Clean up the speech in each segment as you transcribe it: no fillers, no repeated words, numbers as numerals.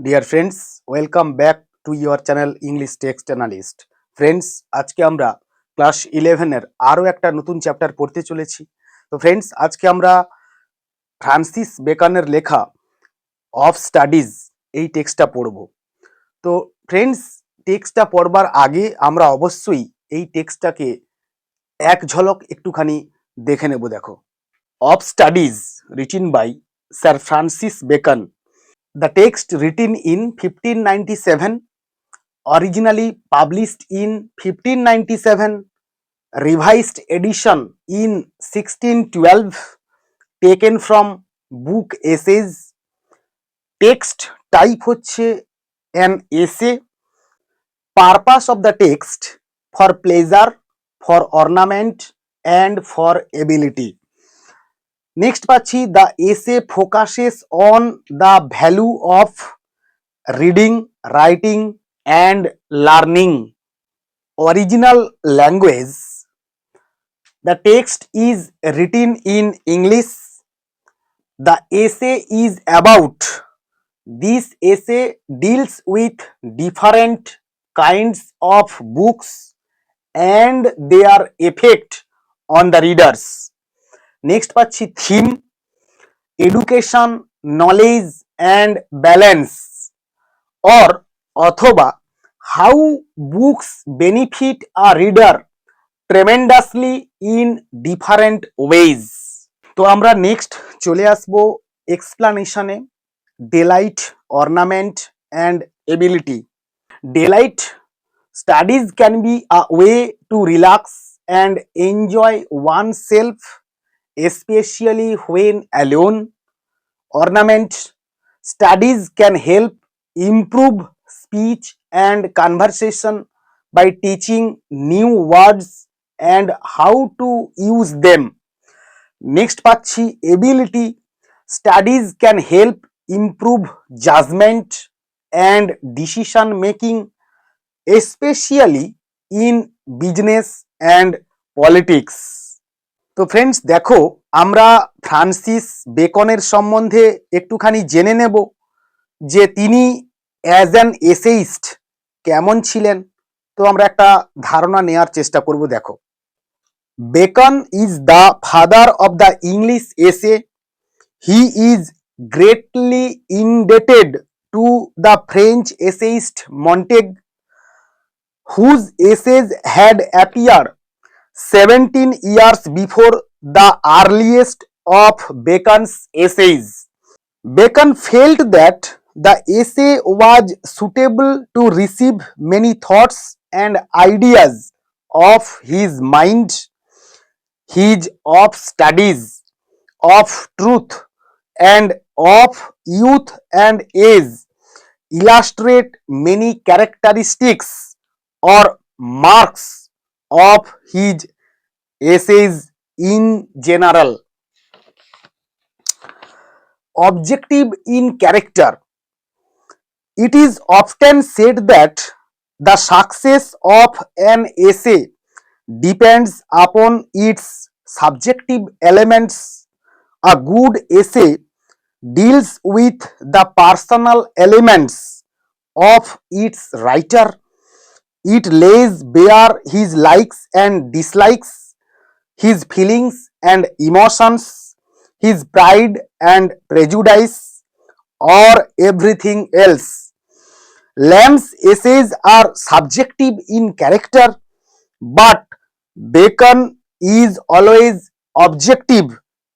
Dear friends, welcome back to your channel English text analyst. Friends, আজকে আমরা class 11-এর আরও একটা নতুন চ্যাপ্টার পড়তে চলেছি। তো ফ্রেন্ডস, আজকে আমরা ফ্রান্সিস বেকনের লেখা অফ স্টাডিজ এই টেক্সটটা পড়ব। তো ফ্রেন্ডস, টেক্সটটা পড়বার আগে আমরা অবশ্যই এই টেক্সটটাকে এক ঝলক একটুখানি দেখে নেব। দেখো, of studies written by sir Francis Bacon. The text written in 1597, originally published in 1597, revised edition in 1612, taken from book essays. Text type হচ্ছে an essay. Purpose of the text: for pleasure, for ornament and for ability. Next পাচ্ছি, the essay focuses on the value of reading, writing and learning. Original language: the text is written in English. The essay is about. This essay deals with different kinds of books and their effect on the readers. Next পাচ্ছি theme: education, knowledge and balance. or অথবা how books benefit a reader tremendously in different ways. তো আমরা next চলে আসব এক্সপ্লানেশনে। delight, ornament and ability. Delight: studies can be a way to relax and enjoy oneself, especially when alone. Ornament: studies can help improve speech and conversation by teaching new words and how to use them. Next পাচ্ছি ability: studies can help improve judgment and decision making, especially in business and politics. তো friends, দেখো, আমরা Francis বেকনের সম্বন্ধে একটুখানি জেনে নেব যে তিনি অ্যাজ অ্যান এসেইস্ট কেমন ছিলেন। তো আমরা একটা ধারণা নেওয়ার চেষ্টা করব। দেখো, Bacon is the father of the English essay. He is greatly indebted to the French essayist Montaigne, whose essays had appear 17 years before the earliest of Bacon's essays. Bacon felt that the essay was suitable to receive many thoughts and ideas of his mind. His of studies, of truth and of youth and age illustrate many characteristics or marks of his essays in general. Objective in character: it is often said that the success of an essay depends upon its subjective elements. A good essay deals with the personal elements of its writer. It lays bare his likes and dislikes, his feelings and emotions, his pride and prejudice, or everything else. Lamb's essays are subjective in character, but Bacon is always objective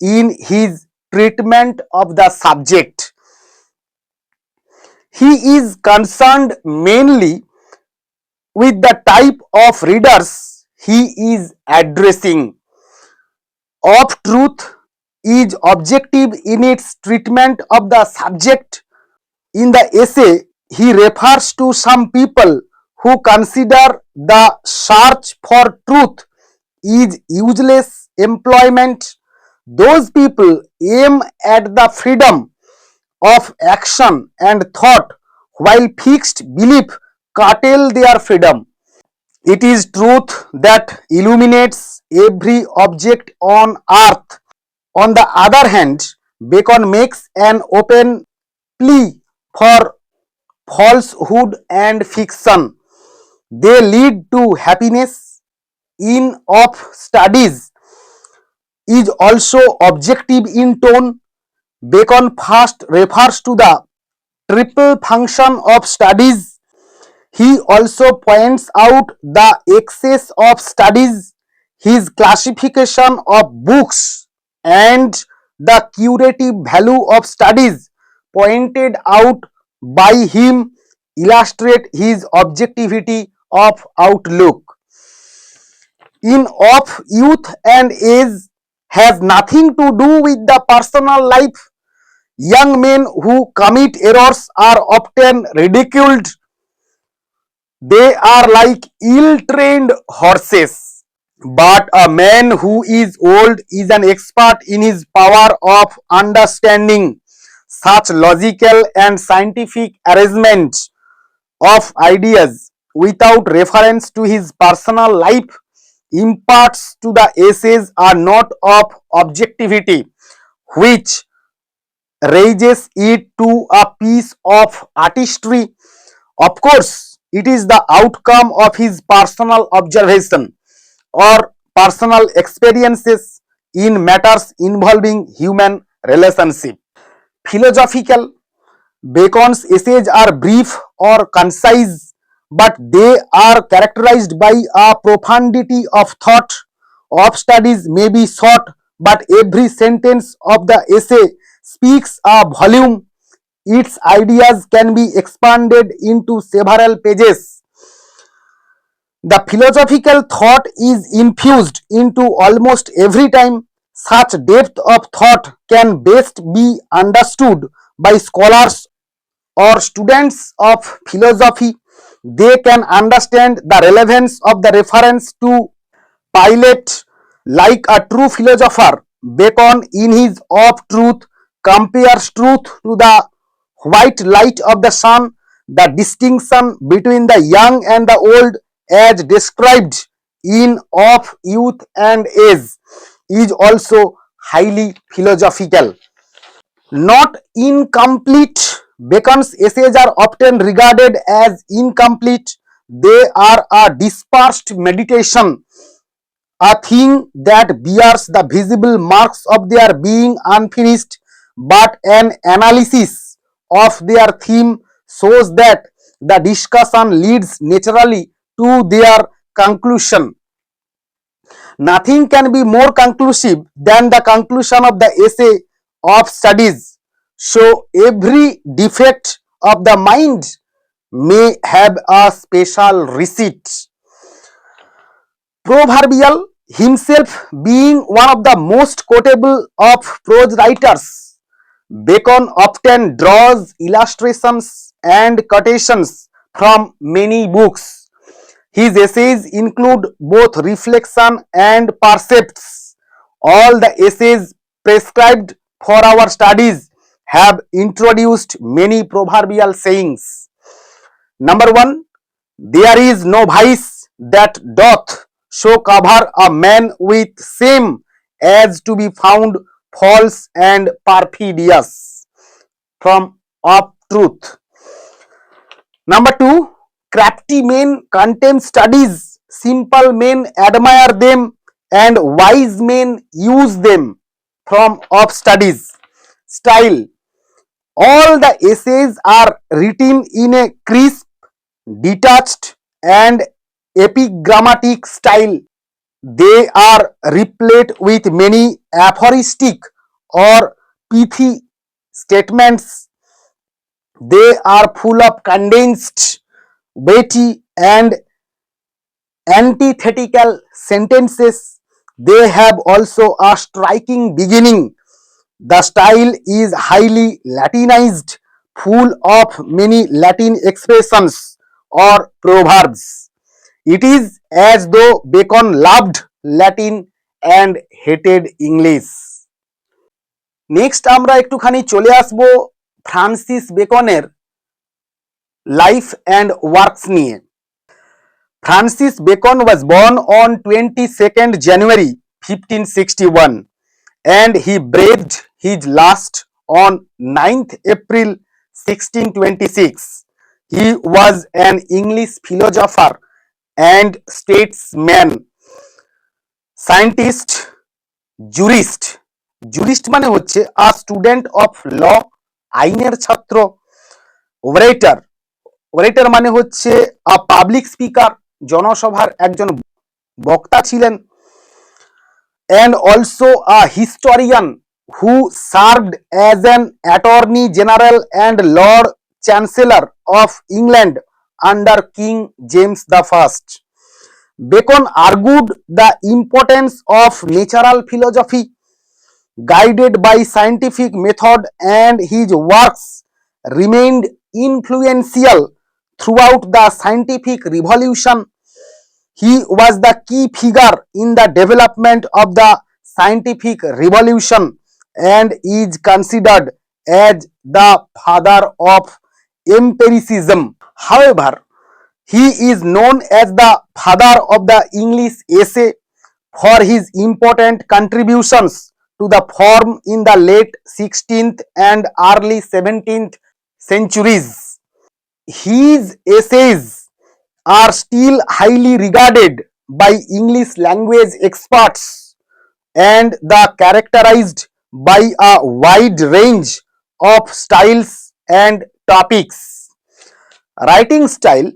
in his treatment of the subject. He is concerned mainly with the type of readers he is addressing. Of truth is objective in its treatment of the subject. In the essay, he refers to some people who consider the search for truth is useless employment. Those people aim at the freedom of action and thought, while fixed belief curtail their freedom. It is truth that illuminates every object on earth. On the other hand, Bacon makes an open plea for falsehood and fiction. They lead to happiness. In of studies is also objective in tone. Bacon first refers to the triple function of studies. He also points out the excess of studies, his classification of books, and the curative value of studies pointed out by him illustrate his objectivity of outlook. In of youth and age has nothing to do with the personal life. Young men who commit errors are often ridiculed. They are like ill-trained horses. But a man who is old is an expert in his power of understanding such logical and scientific arrangement of ideas without reference to his personal life imparts to the essays are not of objectivity, which raises it to a piece of artistry. Of course, it is the outcome of his personal observation or personal experiences in matters involving human relationship. Philosophical Bacon's essays are brief or concise, but they are characterized by a profundity of thought. Of studies may be short, but every sentence of the essay speaks a volume. Its ideas can be expanded into several pages. The philosophical thought is infused into almost every time. Such depth of thought can best be understood by scholars or students of philosophy. They can understand the relevance of the reference to Pilate like a true philosopher. Bacon, in his Of Truth, compares truth to the white light of the sun. The distinction between the young and the old, as described in Of Youth and Age, is also highly philosophical. Not incomplete. Bacon's essays are often regarded as incomplete. They are a dispersed meditation, a thing that bears the visible marks of their being unfinished, but an analysis of their theme shows that the discussion leads naturally to their conclusion. Nothing can be more conclusive than the conclusion of the essay of studies. So every defect of the mind may have a special receipt. Proverbial, himself being one of the most quotable of prose writers, Bacon often draws illustrations and quotations from many books. His essays include both reflection and percepts. All the essays prescribed for our studies have introduced many proverbial sayings. Number one, there is no vice that doth so cover a man with shame as to be found false and perfidious. From Of Truth. Number two, crafty men contemn studies, simple men admire them, and wise men use them. From Of Studies. Style. All the essays are written in a crisp, detached, and epigrammatic style. They are replete with many aphoristic or pithy statements. They are full of condensed, weighty, and antithetical sentences. They have also a striking beginning. The style is highly Latinized, full of many Latin expressions or proverbs. It is as though Bacon loved Latin and hated English. Next আমরা একটুখানি চলে আসব Francis বেকনের life and works নিয়ে। Francis Bacon was born on 22nd January 1561 and he breathed his last on 9th April 1626. He was an English philosopher and statesman, scientist, jurist. Jurist মানে হচ্ছে আ student of law, আইনের ছাত্র। ওরেটর, ওরেটর মানে হচ্ছে আ public speaker, জনসভার একজন বক্তা ছিলেন। and also a historian who served as an attorney general and lord chancellor of England under King James I. Bacon argued the importance of natural philosophy guided by scientific method, and his works remained influential throughout the scientific revolution. He was the key figure in the development of the scientific revolution and is considered as the father of empiricism. However, he is known as the father of the English essay for his important contributions to the form in the late 16th and early 17th centuries. His essays are still highly regarded by English language experts and the characterized by a wide range of styles and topics. Writing style: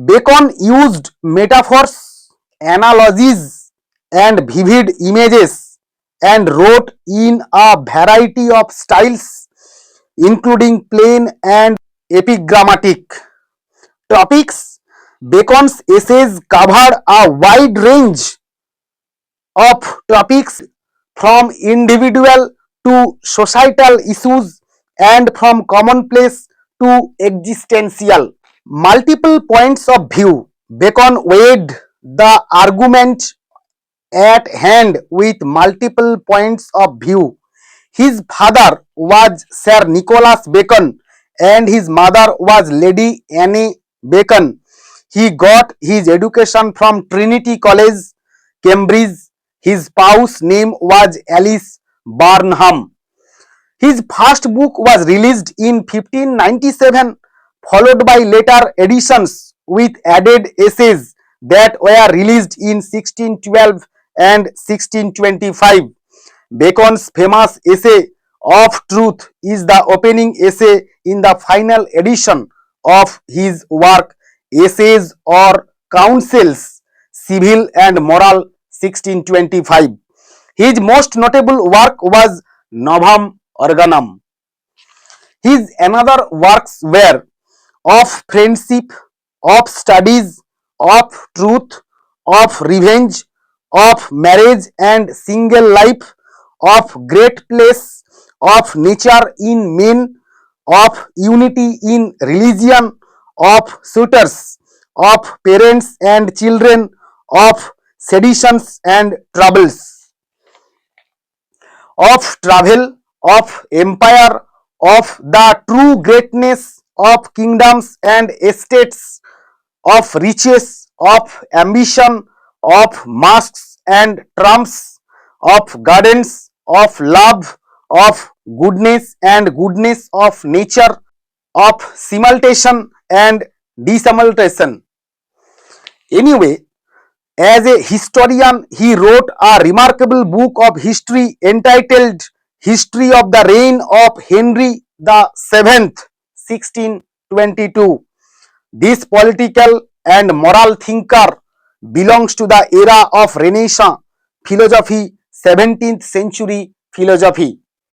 Bacon used metaphors, analogies, and vivid images and wrote in a variety of styles, including plain and epigrammatic. Topics: Bacon's essays covered a wide range of topics from individual to societal issues and from commonplace to existential. Multiple points of view. Bacon weighed the argument at hand with multiple points of view. His father was Sir Nicholas Bacon and his mother was Lady Anne Bacon. He got his education from Trinity College, Cambridge. His spouse name was Alice Barnham. His first book was released in 1597, followed by later editions with added essays that were released in 1612 and 1625. Bacon's famous essay of truth is the opening essay in the final edition of his work Essays or Counsels, Civil and Moral, 1625. His most notable work was Novum Organum. His another works were Of Friendship, of Studies, of Truth, of Revenge, of Marriage and Single Life, of Great Place, of Nature in Men, of Unity in Religion, of Suitors, of Parents and Children, of Seditions and Troubles, of travel, of empire, of the true greatness of kingdoms and estates, of riches, of ambition, of masks and trumps, of gardens, of love, of goodness and goodness of nature, of simultation and dissimulation. Anyway, as a historian, he wrote a remarkable book of history entitled History of the Reign of Henry the Seventh, 1622. This political and moral thinker belongs to the era of Renaissance philosophy, 17th century philosophy.